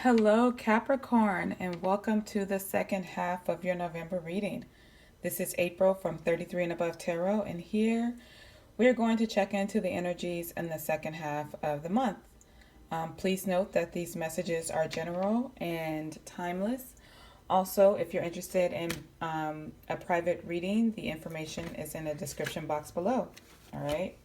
Hello, Capricorn, and welcome to the second half of your November reading. This is April from 33 and Above Tarot, and here we're going to check into the energies in the second half of the month. Please note that these messages are general and timeless. Also, if you're interested in a private reading, the information is in the description box below. All right.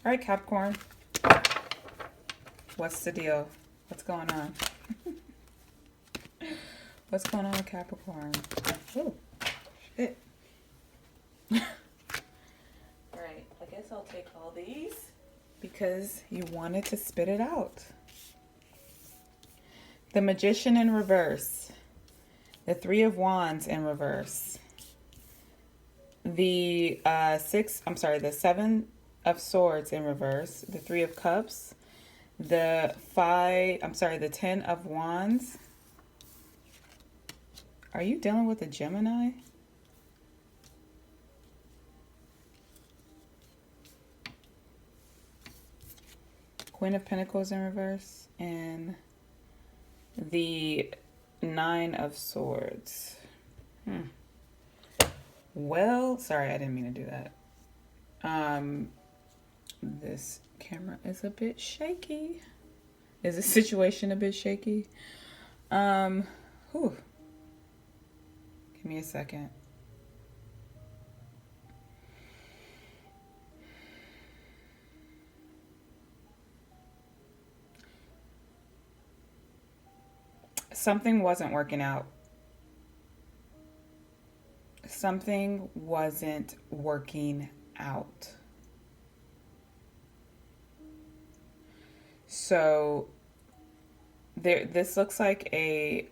All right, Capricorn. What's the deal? What's going on? What's going on with Capricorn? Oh, shit. Alright, I guess I'll take all these because you wanted to spit it out. The Magician in reverse. The Three of Wands in reverse. The Seven of Swords in reverse. The Three of Cups. The Ten of Wands. Are you dealing with a Gemini? Queen of Pentacles in reverse. And the Nine of Swords. Well, sorry, I didn't mean to do that. This camera is a bit shaky. Is the situation a bit shaky? Give me a second. Something wasn't working out. Something wasn't working out. So this looks like a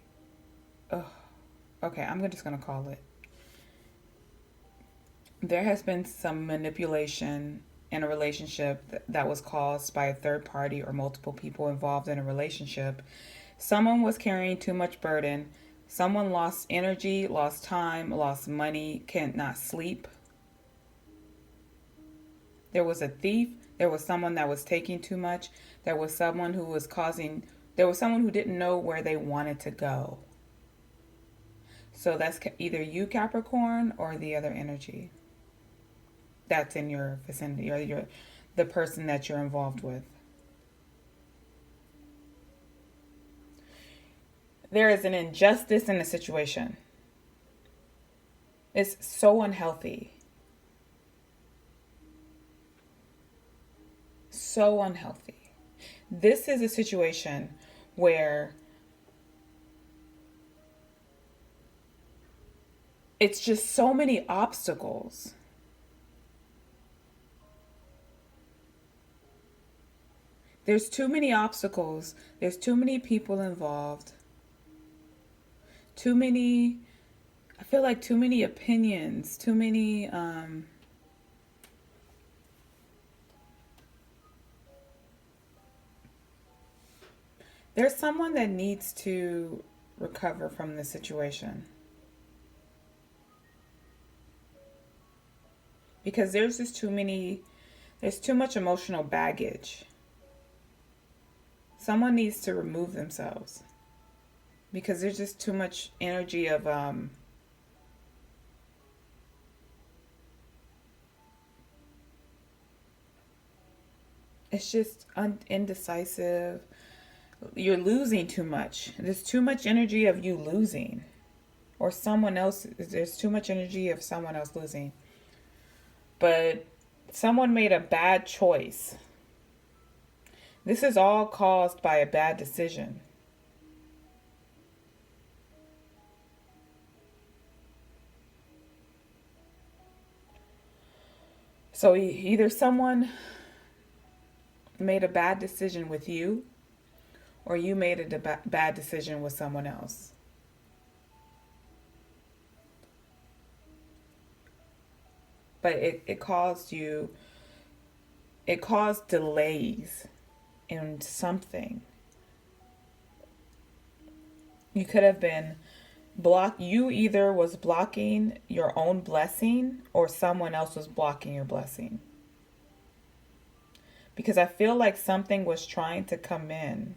okay, I'm just gonna call it. There has been some manipulation in a relationship that was caused by a third party or multiple people involved in a relationship. Someone was carrying too much burden. Someone lost energy, lost time, lost money, cannot sleep. There was a thief. There was someone that was taking too much. There was someone who didn't know where they wanted to go. So that's either you, Capricorn, or the other energy that's in your vicinity, or the person that you're involved with. There is an injustice in the situation. It's so unhealthy. So unhealthy. This is a situation where it's just so many obstacles. There's too many obstacles. There's too many people involved. I feel like too many opinions, too many, there's someone that needs to recover from the situation. Because there's too much emotional baggage. Someone needs to remove themselves. Because there's just too much energy of it's just indecisive. You're losing too much. There's too much energy of you losing. Or there's too much energy of someone else losing. But someone made a bad choice. This is all caused by a bad decision. So either someone made a bad decision with you, or you made a bad decision with someone else. But it caused delays in something. You could have been you either was blocking your own blessing, or someone else was blocking your blessing. Because I feel like something was trying to come in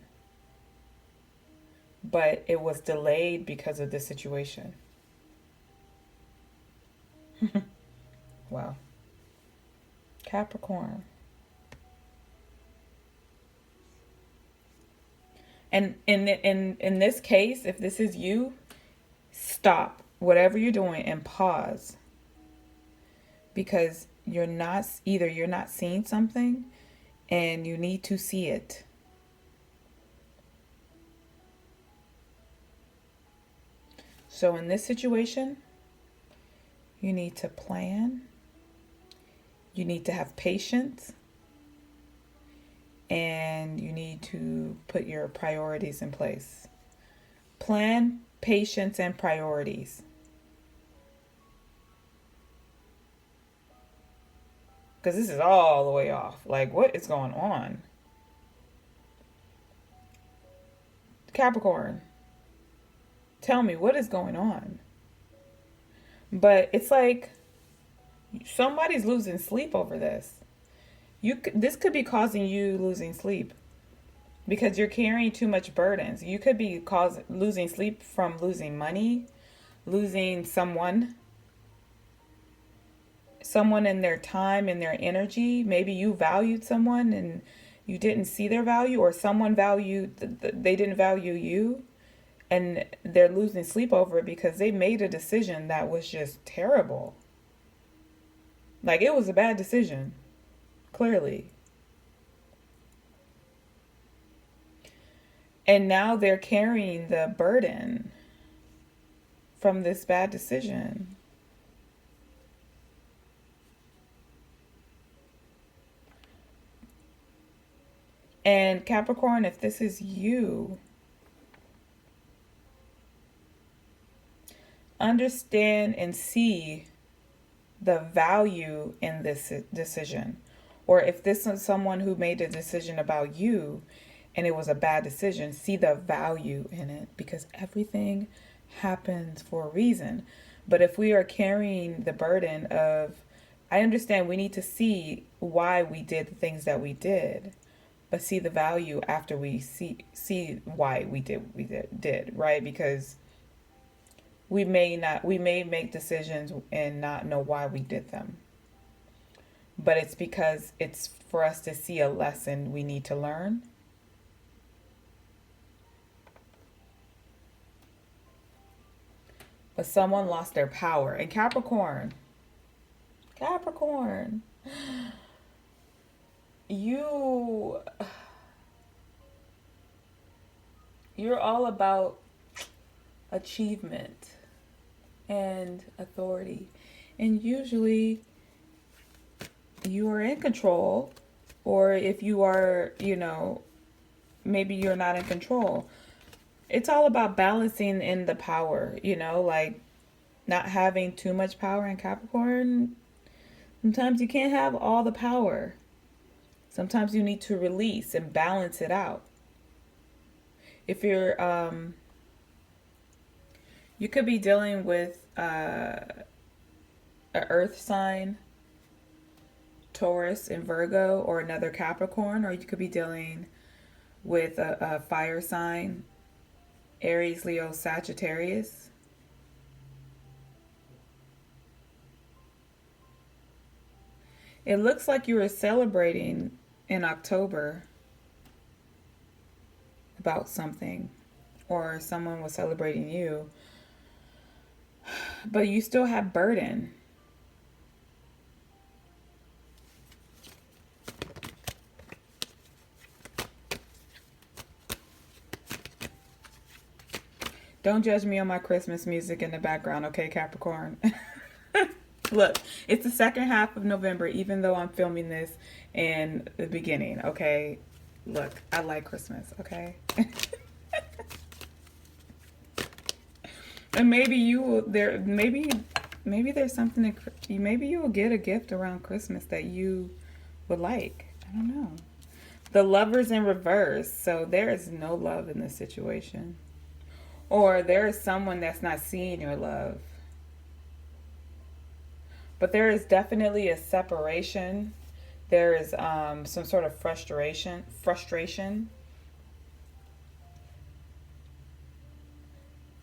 but it was delayed because of this situation. Wow. Capricorn. And in this case, if this is you, stop whatever you're doing and pause, because you're not seeing something and you need to see it. So in this situation, you need to plan, you need to have patience, and you need to put your priorities in place. Plan, patience, and priorities. Because this is all the way off. Like, what is going on? Capricorn, tell me, what is going on? But it's like somebody's losing sleep over this. This could be causing you losing sleep because you're carrying too much burdens. You could be losing sleep from losing money, losing someone in their time and their energy. Maybe you valued someone and you didn't see their value, or someone they didn't value you, and they're losing sleep over it because they made a decision that was just terrible. Like, it was a bad decision, clearly. And now they're carrying the burden from this bad decision. And Capricorn, if this is you, understand and see the value in this decision. Or if this is someone who made a decision about you and it was a bad decision, see the value in it, because everything happens for a reason. But if we are carrying the burden of, I understand we need to see why we did the things that we did, but see the value after we see why we did, right? Because we may make decisions and not know why we did them. But it's because it's for us to see a lesson we need to learn. But someone lost their power. And Capricorn, you're all about achievement and authority, and usually you are in control, or if you are, maybe you're not in control. It's all about balancing in the power, like not having too much power in Capricorn. Sometimes you can't have all the power. Sometimes you need to release and balance it out. If you're, you could be dealing with an earth sign, Taurus and Virgo, or another Capricorn, or you could be dealing with a fire sign, Aries, Leo, Sagittarius. It looks like you were celebrating in October about something, or someone was celebrating you, but you still have burden. Don't judge me on my Christmas music in the background, okay, Capricorn? Look, it's the second half of November, even though I'm filming this in the beginning, okay? Look, I like Christmas, okay? And maybe you will, maybe there's something, maybe you will get a gift around Christmas that you would like. I don't know. The Lover's in reverse, so there is no love in this situation. Or there is someone that's not seeing your love. But there is definitely a separation. There is some sort of frustration.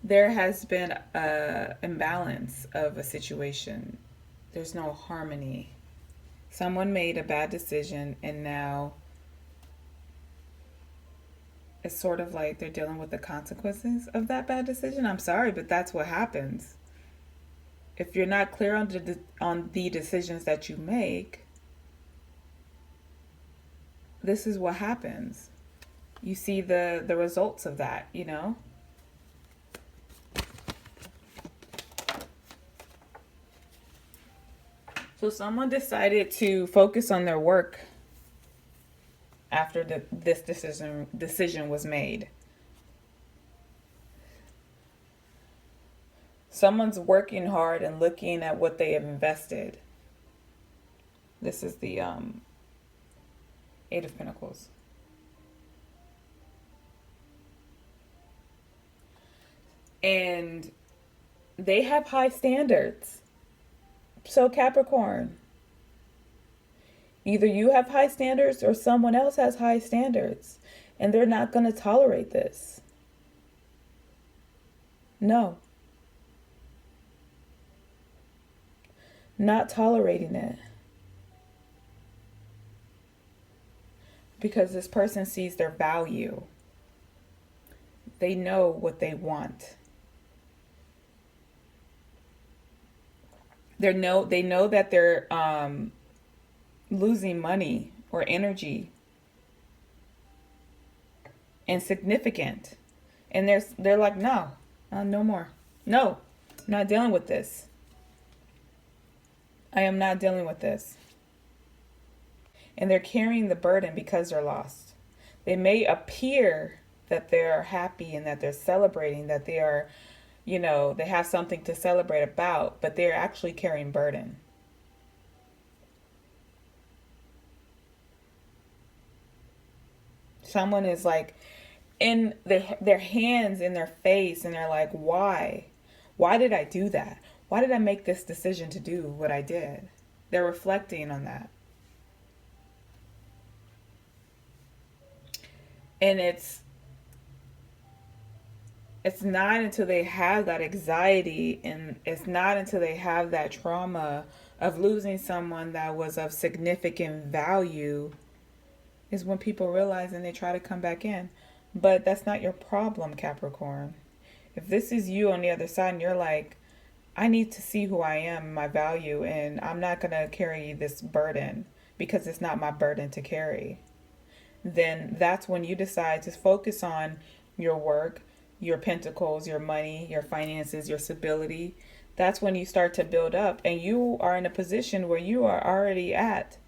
There has been a imbalance of a situation. There's no harmony. Someone made a bad decision, and now it's sort of like they're dealing with the consequences of that bad decision. I'm sorry, but that's what happens. If you're not clear on the decisions that you make, this is what happens. You see the results of that, you know? So someone decided to focus on their work after this decision was made. Someone's working hard and looking at what they have invested. This is the Eight of Pentacles. And they have high standards. So Capricorn, either you have high standards or someone else has high standards, and they're not going to tolerate this. No. Not tolerating it. Because this person sees their value. They know what they want. They know that they're losing money or energy, insignificant, and they're like, no, no more. No, I'm not dealing with this. I am not dealing with this. And they're carrying the burden because they're lost. They may appear that they're happy and that they're celebrating, that they are, you know, they have something to celebrate about, but they're actually carrying burden. Someone is like in their hands in their face, and they're like, why? Why did I do that? Why did I make this decision to do what I did? They're reflecting on that. And it's not until they have that anxiety, and it's not until they have that trauma of losing someone that was of significant value, is when people realize and they try to come back in. But that's not your problem, Capricorn. If this is you on the other side and you're like, I need to see who I am, my value, and I'm not going to carry this burden because it's not my burden to carry, then that's when you decide to focus on your work, your pentacles, your money, your finances, your stability. That's when you start to build up, and you are in a position where you are already at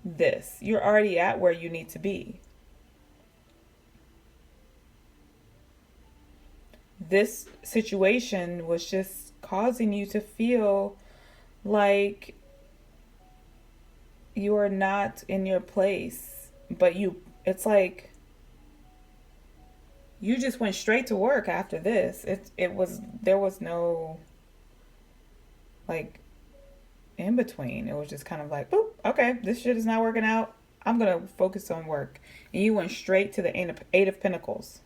this. You're already at where you need to be. This situation was just causing you to feel like you are not in your place, but it's like you just went straight to work after this. There was no like in between. It was just kind of like, boop, okay, this shit is not working out. I'm going to focus on work. And you went straight to the Eight of Pentacles.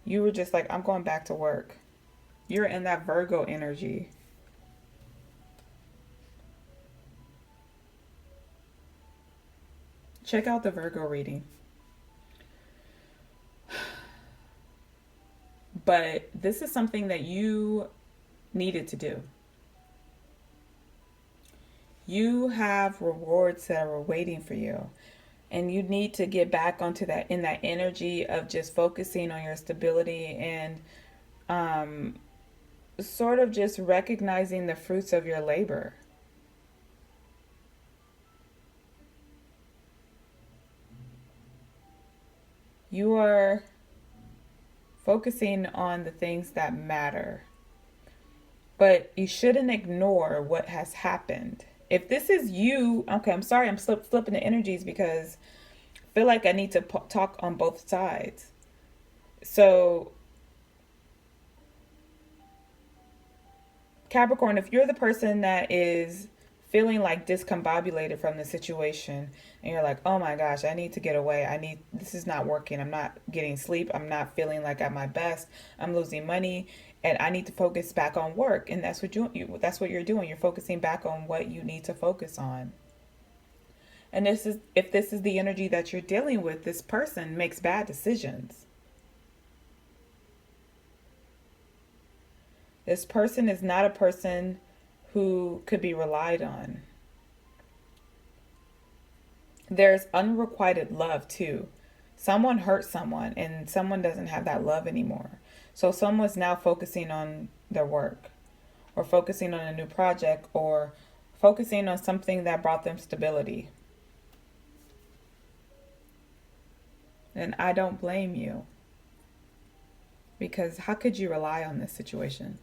You were just like, I'm going back to work. You're in that Virgo energy. Check out the Virgo reading. But this is something that you needed to do. You have rewards that are waiting for you. And you need to get back onto that, in that energy of just focusing on your stability and sort of just recognizing the fruits of your labor. You are focusing on the things that matter. But you shouldn't ignore what has happened. If this is you, okay, I'm sorry, I'm flipping the energies because I feel like I need to talk on both sides. So, Capricorn, if you're the person that is feeling like discombobulated from the situation, and you're like, oh my gosh, I need to get away. This is not working. I'm not getting sleep. I'm not feeling like at my best. I'm losing money, and I need to focus back on work. And that's what you're doing. You're focusing back on what you need to focus on. And if this is the energy that you're dealing with, this person makes bad decisions. This person is not a person who could be relied on. There's unrequited love too. Someone hurt someone and someone doesn't have that love anymore. So someone's now focusing on their work, or focusing on a new project, or focusing on something that brought them stability. And I don't blame you, because how could you rely on this situation?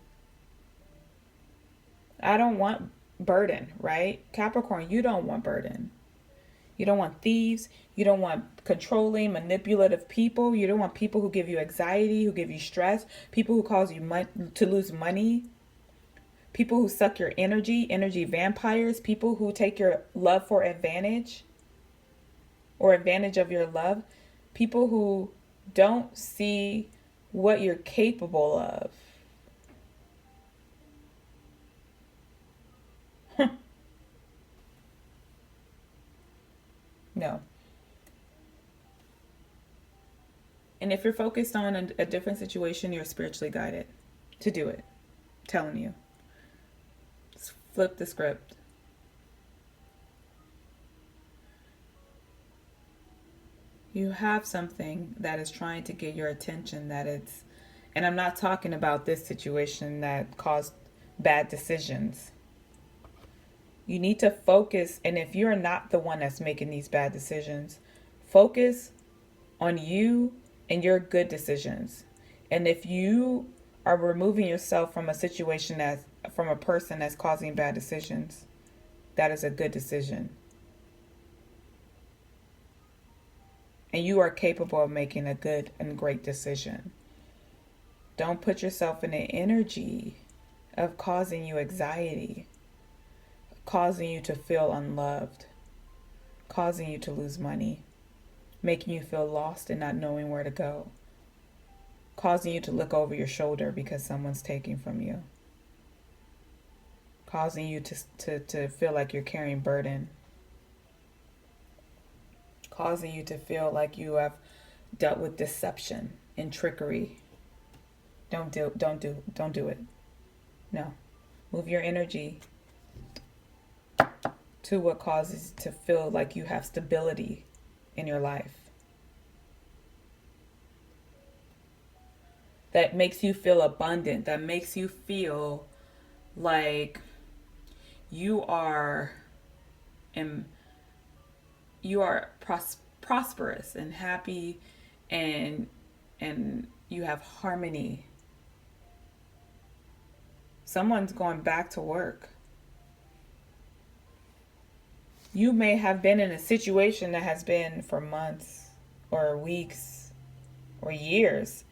I don't want burden, right? Capricorn, you don't want burden. You don't want thieves. You don't want controlling, manipulative people. You don't want people who give you anxiety, who give you stress, people who cause you to lose money, people who suck your energy vampires, people who take your love for advantage, or advantage of your love, people who don't see what you're capable of. No. And if you're focused on a different situation, you're spiritually guided to do it. I'm telling you. Just flip the script. You have something that is trying to get your attention, and I'm not talking about this situation that caused bad decisions. You need to focus, and if you're not the one that's making these bad decisions, focus on you and your good decisions. And if you are removing yourself from a situation from a person that's causing bad decisions, that is a good decision. And you are capable of making a good and great decision. Don't put yourself in the energy of causing you anxiety, causing you to feel unloved, causing you to lose money, making you feel lost and not knowing where to go, causing you to look over your shoulder because someone's taking from you, causing you to feel like you're carrying burden, causing you to feel like you have dealt with deception and trickery. Don't do it. No. Move your energy to what causes to feel like you have stability in your life. That makes you feel abundant. That makes you feel like you are prosperous and happy, and you have harmony. Someone's going back to work. You may have been in a situation that has been for months or weeks or years,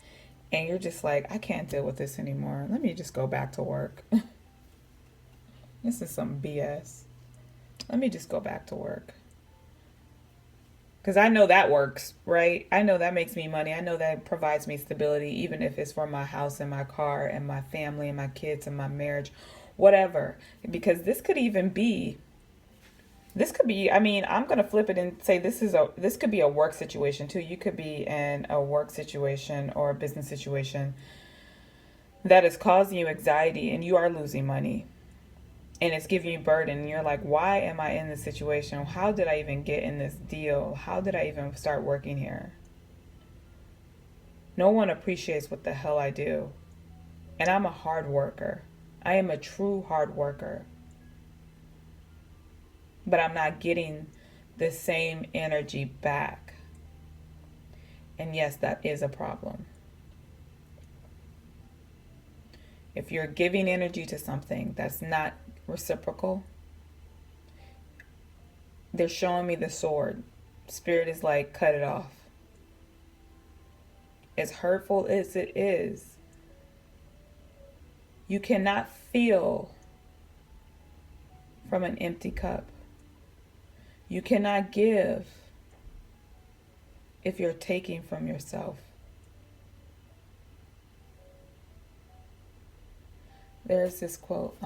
and you're just like, I can't deal with this anymore. Let me just go back to work. This is some BS. Let me just go back to work. Because I know that works, right? I know that makes me money. I know that provides me stability, even if it's for my house and my car and my family and my kids and my marriage, whatever. Because this could be, I mean, I'm going to flip it and say this could be a work situation too. You could be in a work situation or a business situation that is causing you anxiety, and you are losing money. And it's giving you burden. And you're like, why am I in this situation? How did I even get in this deal? How did I even start working here? No one appreciates what the hell I do. And I'm a hard worker. I am a true hard worker. But I'm not getting the same energy back. And yes, that is a problem. If you're giving energy to something that's not reciprocal, they're showing me the sword. Spirit is like, cut it off. As hurtful as it is, you cannot feel from an empty cup. You cannot give if you're taking from yourself. There's this quote,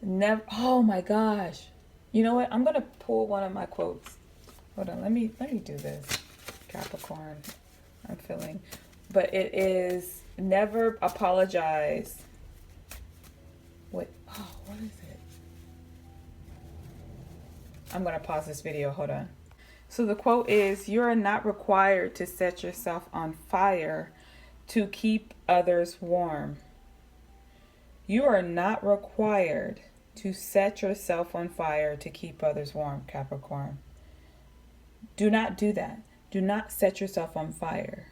never, oh my gosh. You know what? I'm going to pull one of my quotes. Hold on, let me do this. Capricorn, I'm feeling. But it is, never apologize. What is it? I'm going to pause this video. Hold on. So the quote is, you are not required to set yourself on fire to keep others warm. You are not required to set yourself on fire to keep others warm, Capricorn. Do not do that. Do not set yourself on fire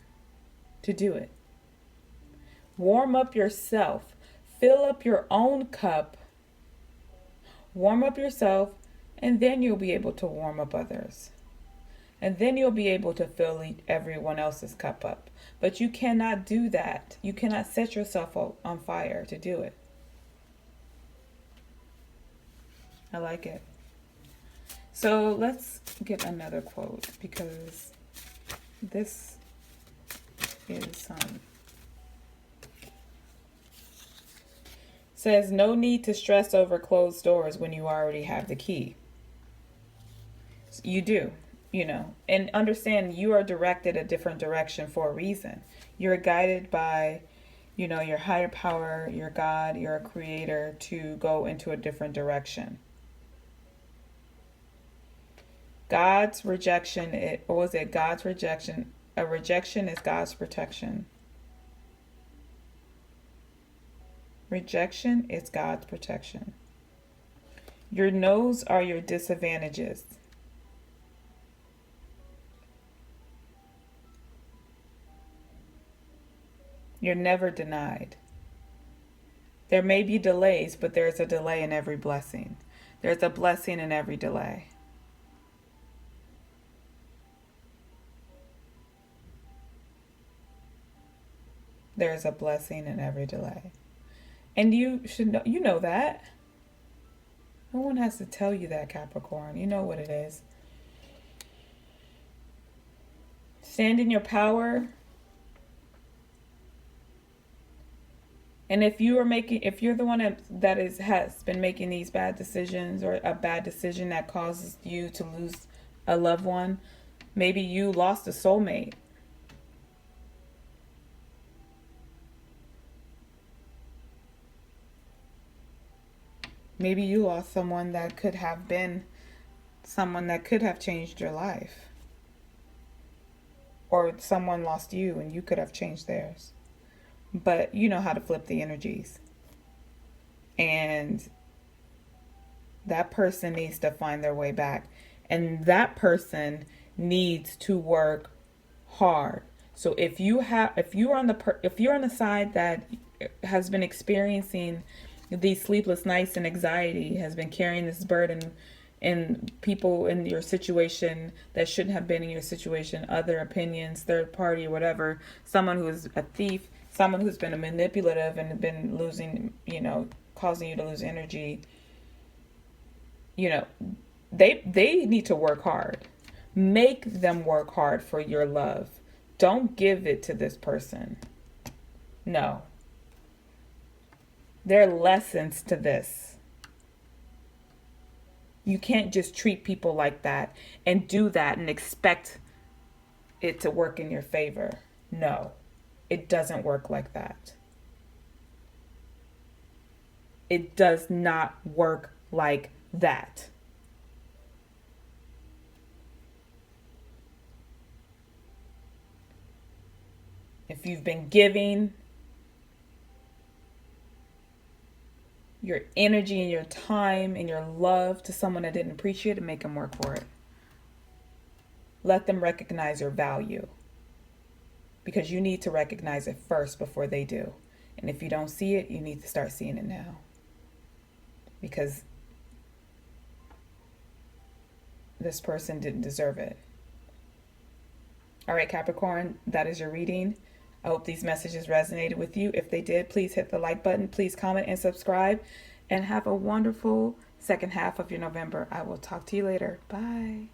to do it. Warm up yourself. Fill up your own cup. Warm up yourself, and then you'll be able to warm up others. And then you'll be able to fill everyone else's cup up. But you cannot do that. You cannot set yourself on fire to do it. I like it. So let's get another quote, because this is says, no need to stress over closed doors when you already have the key. You do, and understand you are directed a different direction for a reason. You're guided by, your higher power, your God, your creator, to go into a different direction. God's rejection, God's rejection? A rejection is God's protection. Rejection is God's protection. Your no's are your disadvantages. You're never denied. There may be delays, but there's a delay in every blessing. There's a blessing in every delay. There's a blessing in every delay. And you should know, that. No one has to tell you that, Capricorn. You know what it is. Stand in your power. And if you're the one that has been making these bad decisions, or a bad decision that causes you to lose a loved one, maybe you lost a soulmate. Maybe you lost someone that could have been someone that could have changed your life. Or someone lost you and you could have changed theirs. But you know how to flip the energies. And that person needs to find their way back. And that person needs to work hard. So if you're on the side that has been experiencing these sleepless nights and anxiety, has been carrying this burden, and people in your situation that shouldn't have been in your situation, other opinions, third party, whatever, someone who is a thief, someone who's been a manipulative and been losing, causing you to lose energy, they need to work hard. Make them work hard for your love. Don't give it to this person. No. There are lessons to this. You can't just treat people like that and do that and expect it to work in your favor. No, it doesn't work like that. It does not work like that. If you've been giving your energy and your time and your love to someone that didn't appreciate it, make them work for it. Let them recognize your value, because you need to recognize it first before they do. And if you don't see it, you need to start seeing it now, because this person didn't deserve it. All right, Capricorn, that is your reading. I hope these messages resonated with you. If they did, please hit the like button. Please comment and subscribe. And have a wonderful second half of your November. I will talk to you later. Bye.